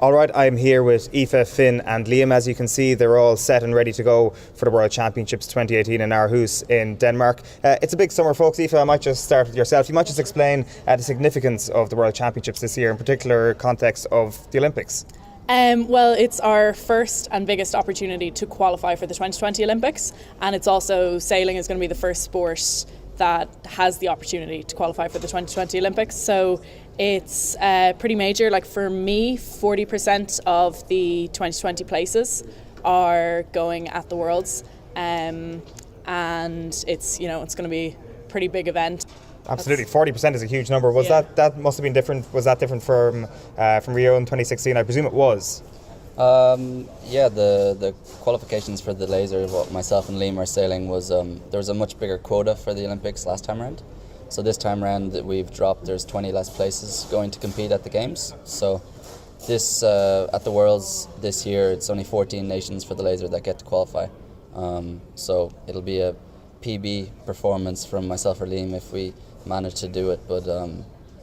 All right, I'm here with Aoife, Finn and Liam. As you can see, they're all set and ready to go for the World Championships 2018 in Aarhus in Denmark. It's a big summer, folks. Aoife, I might just start with yourself. You might just explain the significance of the World Championships this year, in particular context of the Olympics. Well, it's our first and biggest opportunity to qualify for the 2020 Olympics, and it's also sailing is going to be the first sport that has the opportunity to qualify for the 2020 Olympics. So it's pretty major. Like for me, 40% of the 2020 places are going at the Worlds, and it's it's going to be a pretty big event. Absolutely, 40% is a huge number. Was that must have been different? Was that different from Rio in 2016? I presume it was. The qualifications for the laser, what myself and Liam are sailing, was there was a much bigger quota for the Olympics last time around. So this time around that we've dropped, there's 20 less places going to compete at the Games. So this at the Worlds this year, it's only 14 nations for the laser that get to qualify. So it'll be a PB performance from myself or Liam if we manage to do it. But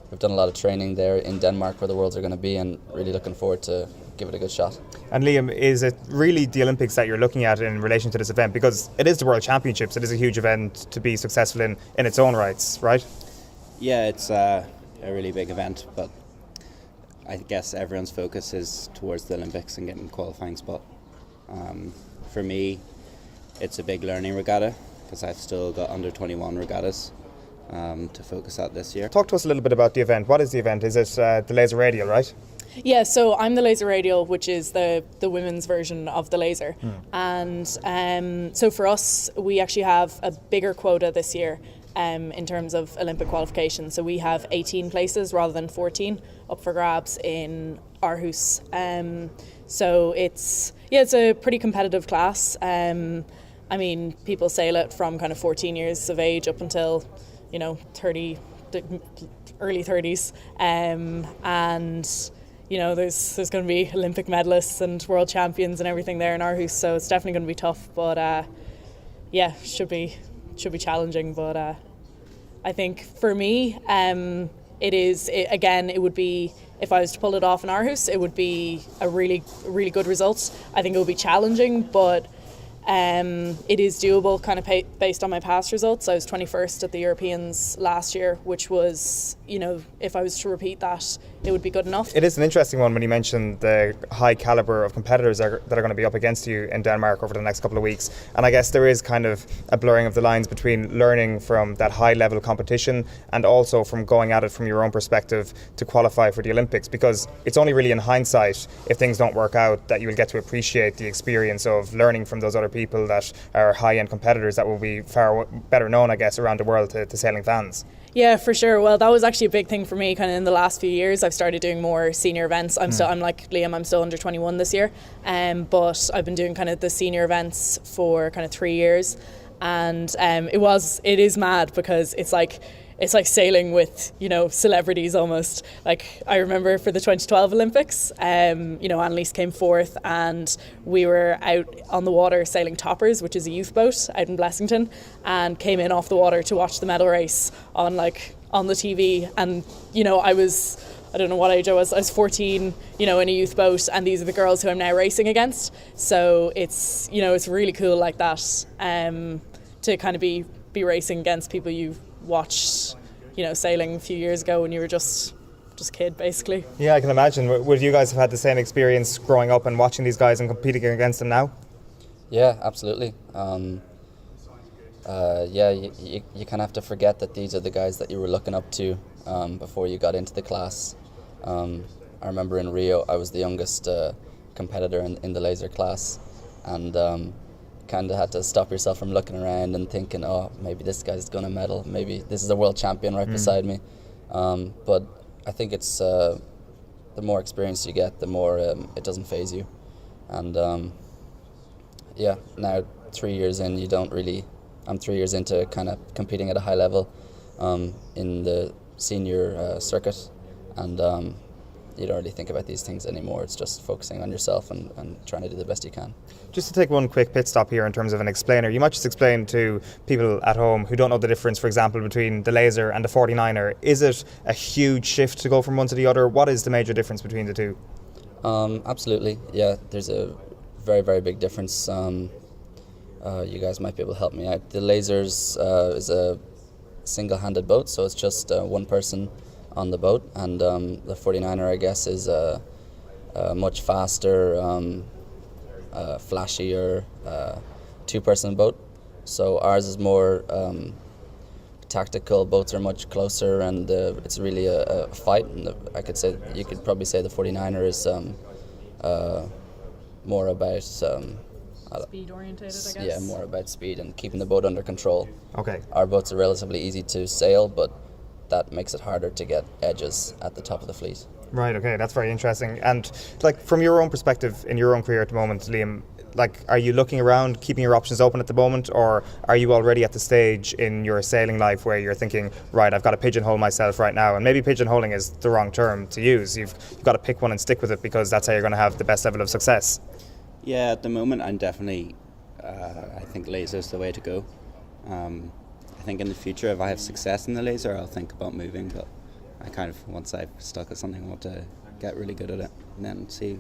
we've done a lot of training there in Denmark where the Worlds are going to be, and really looking forward to give it a good shot. And Liam, is it really the Olympics that you're looking at in relation to this event? Because it is the World Championships, it is a huge event to be successful in its own rights, right? Yeah, it's a really big event, but I guess everyone's focus is towards the Olympics and getting a qualifying spot. For me, it's a big learning regatta because I've still got under 21 regattas to focus at this year. Talk to us a little bit about the event. What is the event? Is it the laser radial, right? Yeah, so I'm the laser radial, which is the women's version of the laser. And so for us, we actually have a bigger quota this year in terms of Olympic qualification. So we have 18 places rather than 14 up for grabs in Aarhus. So it's a pretty competitive class. I mean, people sail it from kind of 14 years of age up until 30, early 30s, and there's going to be Olympic medalists and world champions and everything there in Aarhus, so it's definitely going to be tough, but should be challenging. But I think for me, it would be, if I was to pull it off in Aarhus, it would be a really, really good result. I think it would be challenging, but it is doable kind of based on my past results. I was 21st at the Europeans last year, which was, if I was to repeat that, it would be good enough. It is an interesting one when you mentioned the high calibre of competitors that are going to be up against you in Denmark over the next couple of weeks. And I guess there is kind of a blurring of the lines between learning from that high level competition and also from going at it from your own perspective to qualify for the Olympics, because it's only really in hindsight, if things don't work out, that you will get to appreciate the experience of learning from those other people that are high-end competitors that will be far better known, I guess, around the world to sailing fans. Yeah, for sure. Well, that was actually a big thing for me kind of in the last few years. I've started doing more senior events. I'm like Liam, I'm still under 21 this year, but I've been doing kind of the senior events for kind of 3 years, and it is mad because it's like sailing with celebrities almost. Like I remember for the 2012 Olympics, Annalise came fourth, and we were out on the water sailing Toppers, which is a youth boat out in Blessington, and came in off the water to watch the medal race on the TV. And I don't know what age I was 14, in a youth boat, and these are the girls who I'm now racing against. So it's it's really cool like that, to kind of be racing against people you've watched sailing a few years ago when you were just a kid, basically. Yeah, I can imagine. Would you guys have had the same experience growing up and watching these guys and competing against them now? Yeah, absolutely. You kind of have to forget that these are the guys that you were looking up to before you got into the class. I remember in Rio I was the youngest competitor in the laser class, and kind of had to stop yourself from looking around and thinking, oh, maybe this guy's going to medal, maybe this is a world champion right beside me. But I think it's the more experience you get, the more it doesn't faze you. And now 3 years in, I'm 3 years into kind of competing at a high level in the senior circuit, and you don't really think about these things anymore. It's just focusing on yourself and trying to do the best you can. Just to take one quick pit stop here in terms of an explainer, you might just explain to people at home who don't know the difference, for example, between the laser and the 49er. Is it a huge shift to go from one to the other? What is the major difference between the two? Absolutely, yeah. There's a very, very big difference. You guys might be able to help me out. The lasers is a single-handed boat, so it's just one person on the boat, and the 49er, I guess, is a much faster, flashier two-person boat. So ours is more tactical. Boats are much closer, and it's really a fight. And you could probably say the 49er is more about Speed orientated, I guess. yeah, more about speed and keeping the boat under control. Okay. Our boats are relatively easy to sail, but that makes it harder to get edges at the top of the fleet. Right, okay, that's very interesting. And like from your own perspective in your own career at the moment, Liam, like are you looking around, keeping your options open at the moment, or are you already at the stage in your sailing life where you're thinking, right, I've got to pigeonhole myself right now? And maybe pigeonholing is the wrong term to use. You've got to pick one and stick with it because that's how you're going to have the best level of success. Yeah, at the moment I'm definitely, I think laser's the way to go. I think in the future if I have success in the laser I'll think about moving, but I kind of, once I've stuck at something, I want to get really good at it and then see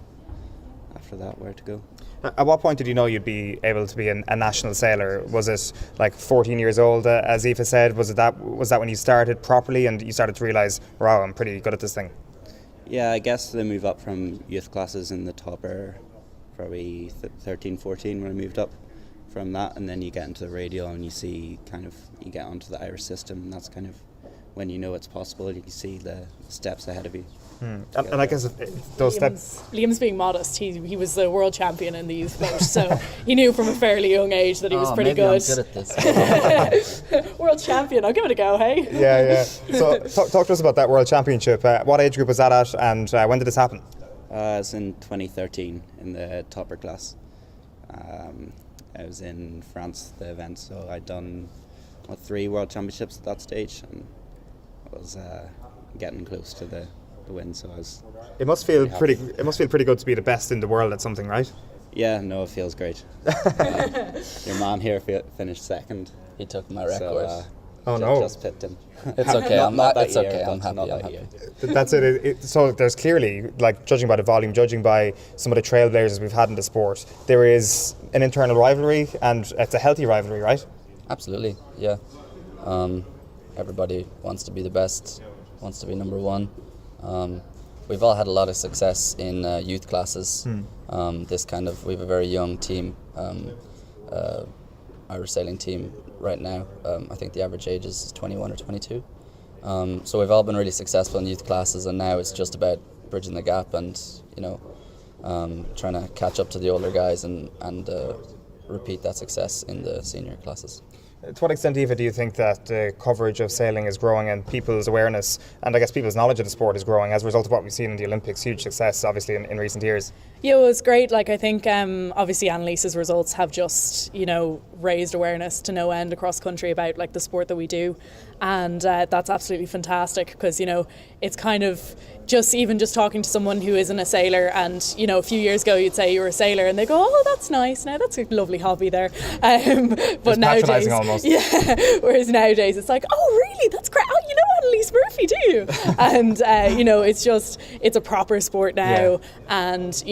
after that where to go. At what point did you know you'd be able to be a national sailor? Was it like 14 years old, as Aoife said? Was that when you started properly and you started to realise, wow, I'm pretty good at this thing? Yeah, I guess the move up from youth classes in the topper, probably 13, 14 when I moved up from that, and then you get into the radial and you see you get onto the Irish system, and that's kind of when you know it's possible, you can see the steps ahead of you. And I guess those steps... Liam's being modest. He was the world champion in the youth boat, so he knew from a fairly young age that he was pretty maybe good. I'm good at this. World champion, I'll give it a go, hey? Yeah. So talk to us about that World Championship. What age group was that at, and when did this happen? It's in 2013 in the topper class. I was in France, the event, so I'd done 3 World Championships at that stage, and I was getting close to the win, so I was... It must feel pretty good to be the best in the world at something, right? Yeah, no, it feels great. Your man here finished second. He took my record. No. Just pipped him. It's okay. It's okay. I'm happy. Not I'm that happy. year. That's it. So there's clearly, like, judging by the volume, judging by some of the trailblazers we've had in the sport, there is an internal rivalry, and it's a healthy rivalry, right? Absolutely, yeah. Everybody wants to be the best, wants to be number one. We've all had a lot of success in youth classes. We have a very young team, Irish sailing team right now. I think the average age is 21 or 22. So we've all been really successful in youth classes, and now it's just about bridging the gap and trying to catch up to the older guys and repeat that success in the senior classes. To what extent, Aoife, do you think that the coverage of sailing is growing and people's awareness and I guess people's knowledge of the sport is growing as a result of what we've seen in the Olympics? Huge success, obviously, in recent years. Yeah, it was great. Like, I think obviously Annalise's results have just, raised awareness to no end across country about like the sport that we do, and that's absolutely fantastic because it's kind of just talking to someone who isn't a sailor, and a few years ago you'd say you were a sailor and they go, oh, that's nice, now that's a lovely hobby there, but nowadays, almost. yeah, whereas nowadays it's like, oh really, that's great, oh, you know Annalise Murphy, do you? And it's a proper sport now. And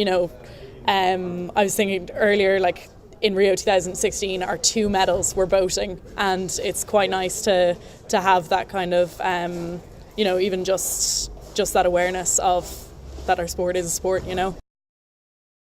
I was thinking earlier, like in Rio 2016 our 2 medals were boating, and it's quite nice to have that kind of even just that awareness of that our sport is a sport.